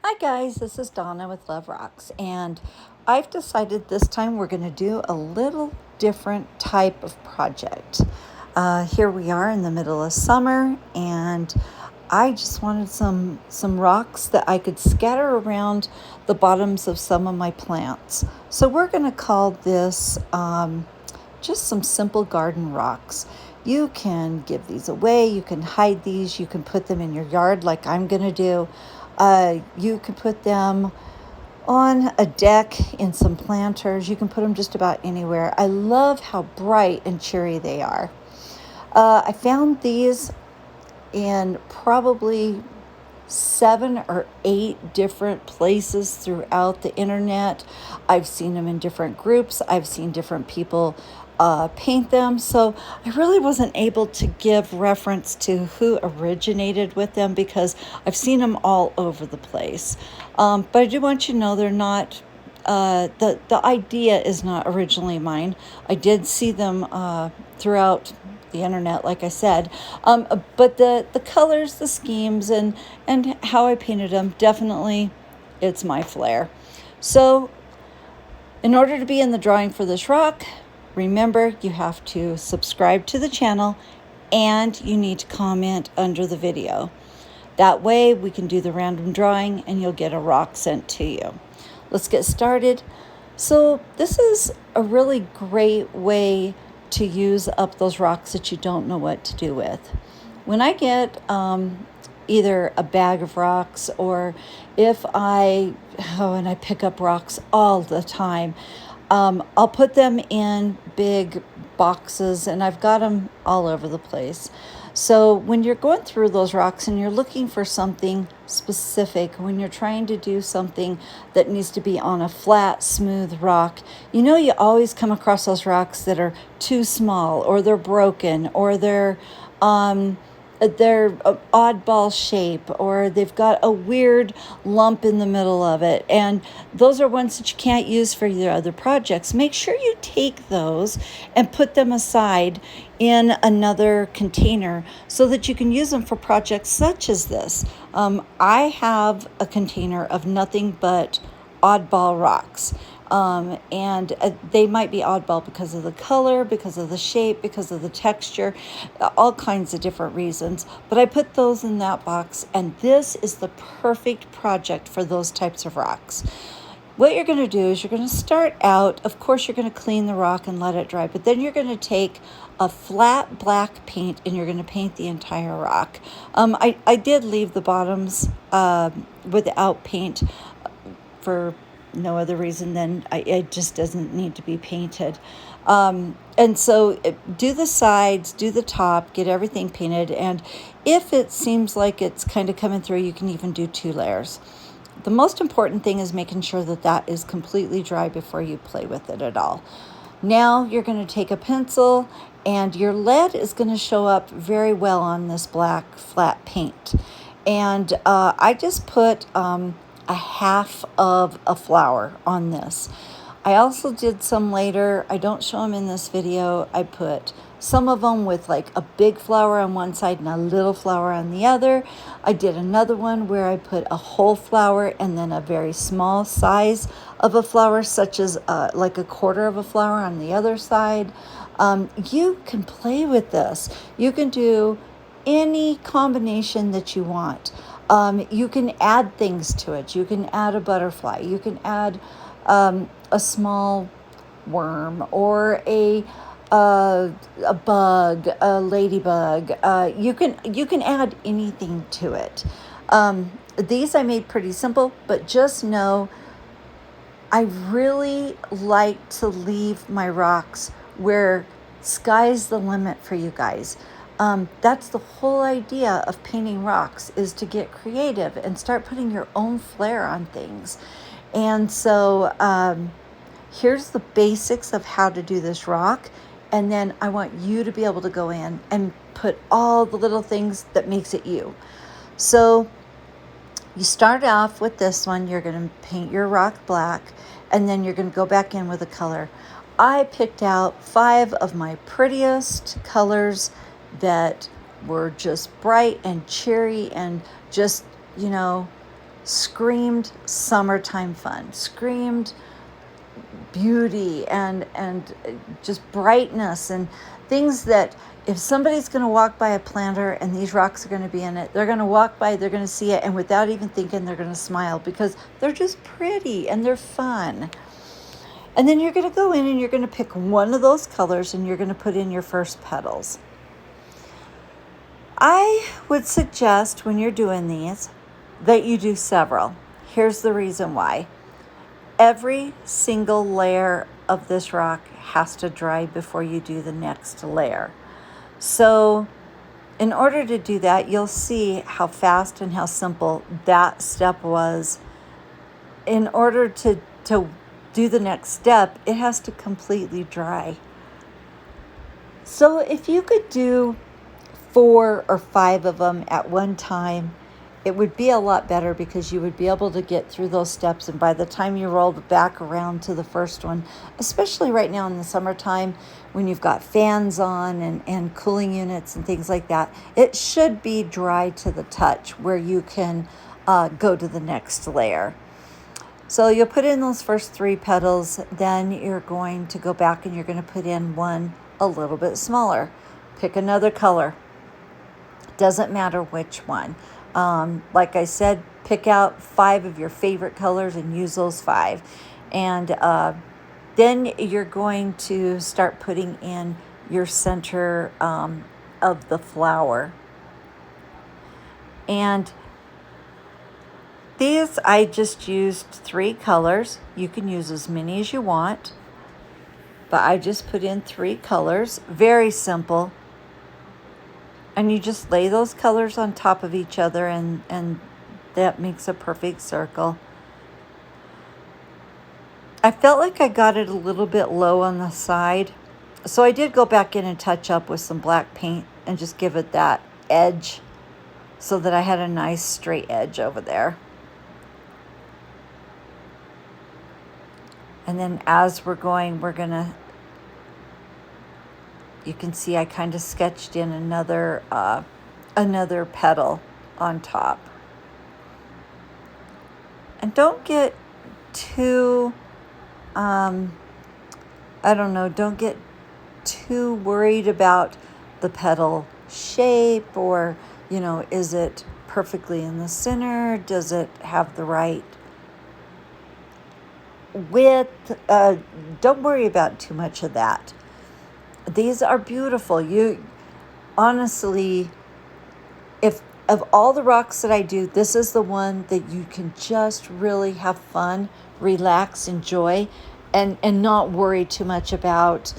Hi guys, this is Donna with Love Rocks, and I've decided this time we're going to do a little different type of project. Here we are in the middle of summer, and I just wanted some rocks that I could scatter around the bottoms of some of my plants. So we're going to call this just some simple garden rocks. You can give these away, you can hide these, you can put them in your yard like I'm going to do. You can put them on a deck in some planters. You can put them just about anywhere. I love how bright and cheery they are. I found these in probably 7 or 8 different places throughout the internet. I've seen them in different groups. I've seen different people paint them. So I really wasn't able to give reference to who originated with them because I've seen them all over the place. But I do want you to know they're not, the idea is not originally mine. I did see them throughout the internet, like I said, but the colors, the schemes, and how I painted them, definitely it's my flair. So in order to be in the drawing for this rock, remember you have to subscribe to the channel and you need to comment under the video. That way we can do the random drawing and you'll get a rock sent to you. Let's get started. So this is a really great way to use up those rocks that you don't know what to do with. When I get either a bag of rocks, or if and I pick up rocks all the time, I'll put them in big boxes, and I've got them all over the place. So when you're going through those rocks and you're looking for something specific, when you're trying to do something that needs to be on a flat, smooth rock, you always come across those rocks that are too small, or they're broken, or they're oddball shape, or they've got a weird lump in the middle of it. And those are ones that you can't use for your other projects. Make sure you take those and put them aside in another container so that you can use them for projects such as this. I have a container of nothing but oddball rocks. And they might be oddball because of the color, because of the shape, because of the texture, all kinds of different reasons. But I put those in that box, and this is the perfect project for those types of rocks. What you're going to do is you're going to start out, of course, you're going to clean the rock and let it dry, but then you're going to take a flat black paint and you're going to paint the entire rock. I did leave the bottoms without paint for no other reason than it just doesn't need to be painted. And so do the sides, do the top, get everything painted. And if it seems like it's kind of coming through, you can even do 2 layers. The most important thing is making sure that that is completely dry before you play with it at all. Now you're going to take a pencil, and your lead is going to show up very well on this black flat paint. And I just put a half of a flower on this. I also did some later. I don't show them in this video. I put some of them with like a big flower on one side and a little flower on the other. I did another one where I put a whole flower and then a very small size of a flower, such as like a quarter of a flower on the other side. You can play with this. You can do any combination that you want. You can add things to it. You can add a butterfly. You can add a small worm, or a bug, a ladybug. You can add anything to it. These I made pretty simple, but just know I really like to leave my rocks where sky's the limit for you guys. That's the whole idea of painting rocks, is to get creative and start putting your own flair on things. And so here's the basics of how to do this rock. And then I want you to be able to go in and put all the little things that makes it you. So you start off with this one. You're going to paint your rock black, and then you're going to go back in with a color. I picked out 5 of my prettiest colors that were just bright and cheery and just, screamed summertime fun, screamed beauty and just brightness and things that if somebody's going to walk by a planter and these rocks are going to be in it, they're going to walk by, they're going to see it, and without even thinking, they're going to smile because they're just pretty and they're fun. And then you're going to go in and you're going to pick one of those colors and you're going to put in your first petals. I would suggest when you're doing these that you do several. Here's the reason why. Every single layer of this rock has to dry before you do the next layer. So in order to do that, you'll see how fast and how simple that step was. In order to do the next step, it has to completely dry. So if you could do 4 or 5 of them at one time, it would be a lot better because you would be able to get through those steps. And by the time you rolled back around to the first one, especially right now in the summertime when you've got fans on and cooling units and things like that, it should be dry to the touch where you can go to the next layer. So you'll put in those first 3 petals, then you're going to go back and you're going to put in one a little bit smaller. Pick another color. Doesn't matter which one. Like I said, pick out 5 of your favorite colors and use those 5. And then you're going to start putting in your center of the flower. And these, I just used 3 colors. You can use as many as you want, but I just put in 3 colors. Very simple. And you just lay those colors on top of each other and that makes a perfect circle. I felt like I got it a little bit low on the side. So I did go back in and touch up with some black paint and just give it that edge so that I had a nice straight edge over there. And then as we're going to, you can see I kind of sketched in another petal on top. And don't get too, don't get too worried about the petal shape or, is it perfectly in the center? Does it have the right width? Don't worry about too much of that. These are beautiful. You honestly, if of all the rocks that I do, this is the one that you can just really have fun, relax, enjoy, and not worry too much about,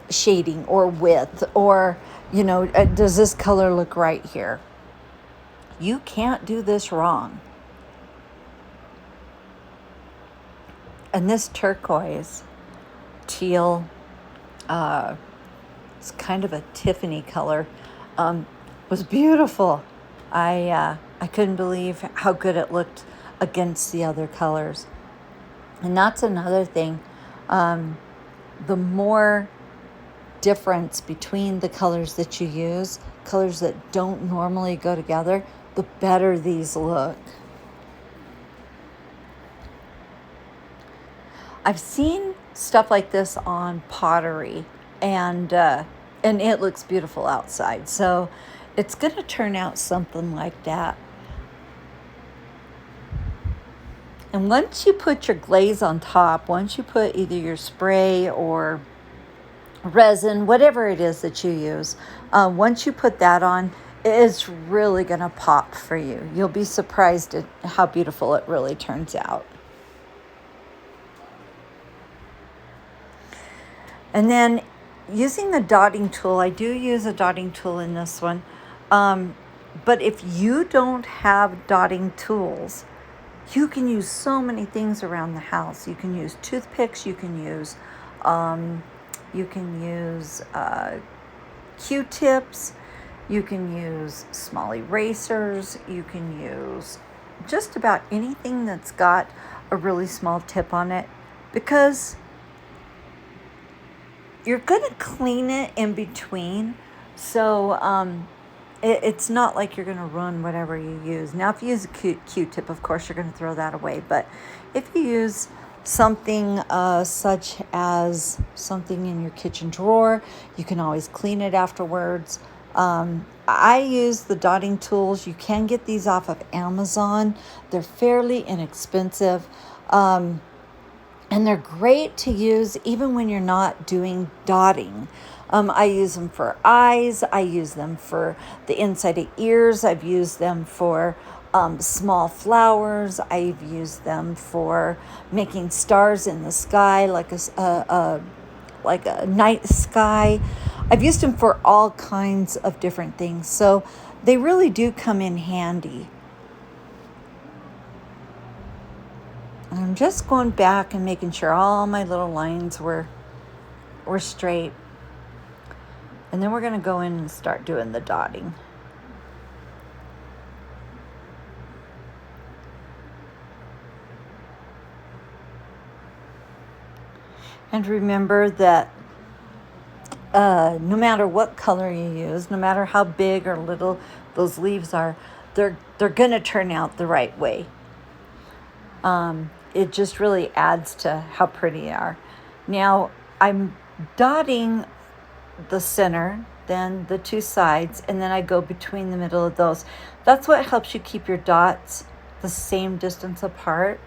shading or width or, does this color look right here? You can't do this wrong. And this turquoise, teal, it's kind of a Tiffany color, was beautiful. I couldn't believe how good it looked against the other colors. And that's another thing. The more difference between the colors that you use, colors that don't normally go together, the better these look. I've seen stuff like this on pottery, and it looks beautiful outside. So it's going to turn out something like that. And once you put your glaze on top, once you put either your spray or resin, whatever it is that you use, once you put that on, it's really going to pop for you. You'll be surprised at how beautiful it really turns out. And then using the dotting tool, I do use a dotting tool in this one. But if you don't have dotting tools, you can use so many things around the house. You can use toothpicks, you can use Q-tips, you can use small erasers, you can use just about anything that's got a really small tip on it, because you're going to clean it in between. So it's not like you're going to ruin whatever you use. Now, if you use a Q-tip, of course, you're going to throw that away. But if you use something such as something in your kitchen drawer, you can always clean it afterwards. I use the dotting tools. You can get these off of Amazon. They're fairly inexpensive. And they're great to use even when you're not doing dotting. I use them for eyes. I use them for the inside of ears. I've used them for small flowers. I've used them for making stars in the sky, like a night sky. I've used them for all kinds of different things. So they really do come in handy. And I'm just going back and making sure all my little lines were straight. And then we're going to go in and start doing the dotting. And remember that no matter what color you use, no matter how big or little those leaves are, they're going to turn out the right way. It just really adds to how pretty they are. Now, I'm dotting the center, then the two sides, and then I go between the middle of those. That's what helps you keep your dots the same distance apart.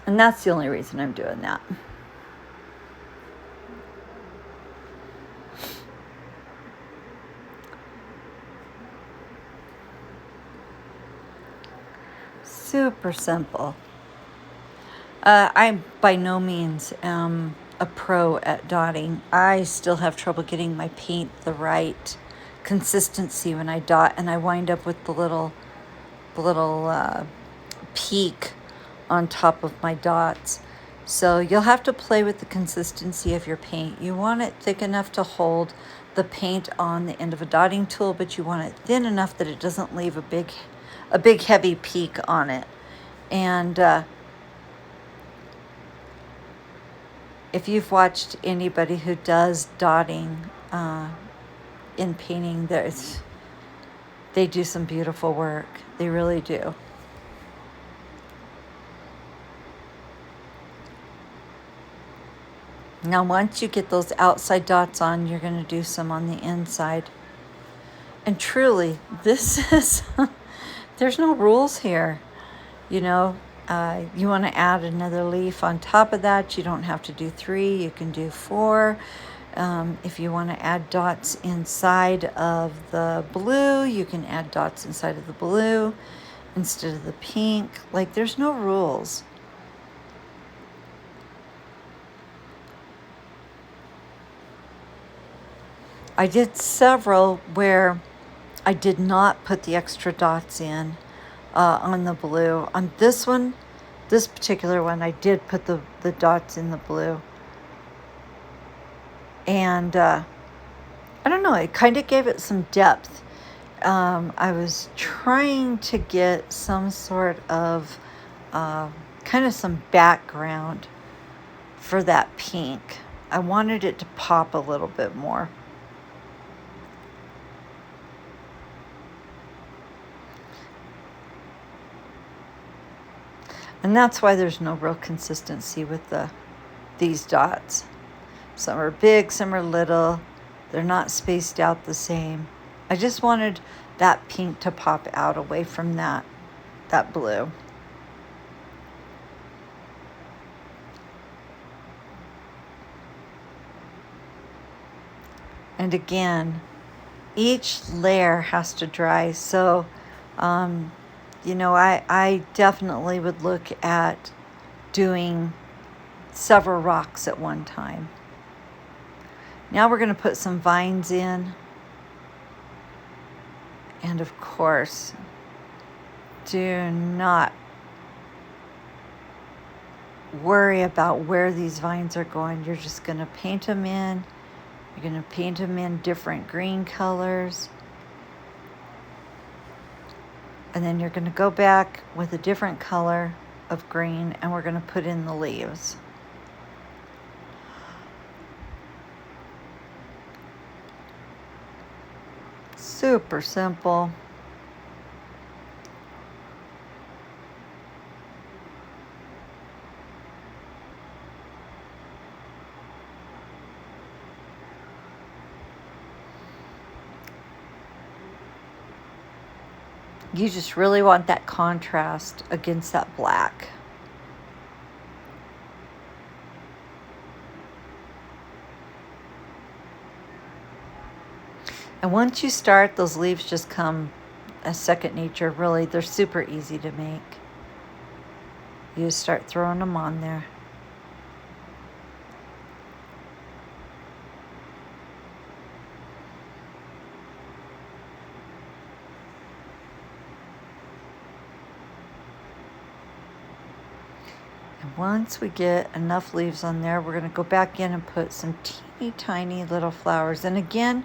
And that's the only reason I'm doing that. Super simple. I by no means am a pro at dotting. I still have trouble getting my paint the right consistency when I dot, and I wind up with the little peak on top of my dots. So you'll have to play with the consistency of your paint. You want it thick enough to hold the paint on the end of a dotting tool, but you want it thin enough that it doesn't leave a big heavy peak on it. And if you've watched anybody who does dotting in painting, they do some beautiful work. They really do. Now, once you get those outside dots on, you're going to do some on the inside. And truly, this is, there's no rules here. You know, you want to add another leaf on top of that. You don't have to do 3, you can do 4. If you want to add dots inside of the blue, you can add dots inside of the blue instead of the pink. Like, there's no rules. I did several where I did not put the extra dots in on the blue. On this one, this particular one, I did put the dots in the blue. And I don't know, it kind of gave it some depth. I was trying to get some sort of kind of some background for that pink. I wanted it to pop a little bit more. And that's why there's no real consistency with these dots. Some are big, some are little. They're not spaced out the same. I just wanted that pink to pop out away from that blue. And again, each layer has to dry. So, you know, I definitely would look at doing several rocks at one time. Now we're going to put some vines in. And of course, do not worry about where these vines are going. You're just going to paint them in. You're going to paint them in different green colors. And then you're going to go back with a different color of green, and we're going to put in the leaves. Super simple. You just really want that contrast against that black. And once you start, those leaves just come as second nature. Really, they're super easy to make. You just start throwing them on there. And once we get enough leaves on there, we're going to go back in and put some teeny tiny little flowers. And again,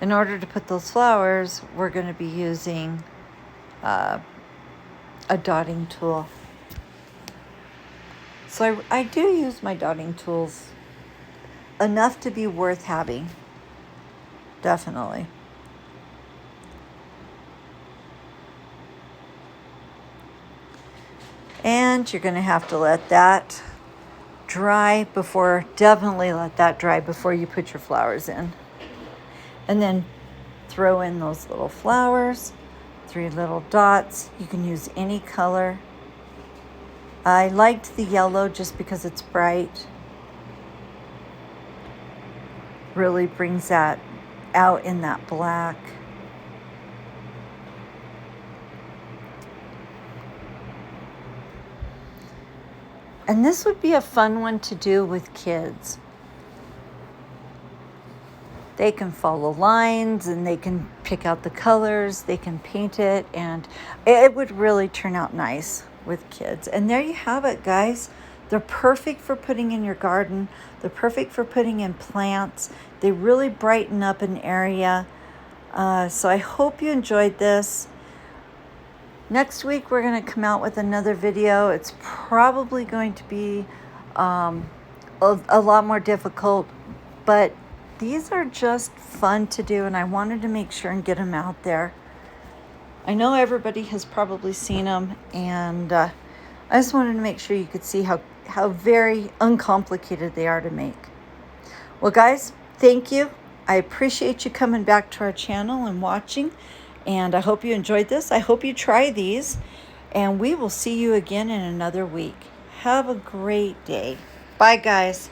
in order to put those flowers, we're going to be using a dotting tool. So I do use my dotting tools enough to be worth having. Definitely. And you're going to have to let that dry before, definitely let that dry before you put your flowers in. And then throw in those little flowers, 3 little dots. You can use any color. I liked the yellow just because it's bright. Really brings that out in that black. And this would be a fun one to do with kids. They can follow lines and they can pick out the colors, they can paint it, and it would really turn out nice with kids. And there you have it, guys. They're perfect for putting in your garden. They're perfect for putting in plants. They really brighten up an area. So I hope you enjoyed this. Next week, we're going to come out with another video. It's probably going to be a lot more difficult, but these are just fun to do, and I wanted to make sure and get them out there. I know everybody has probably seen them, and I just wanted to make sure you could see how very uncomplicated they are to make. Well, guys, thank you. I appreciate you coming back to our channel and watching, and I hope you enjoyed this. I hope you try these, and we will see you again in another week. Have a great day. Bye, guys.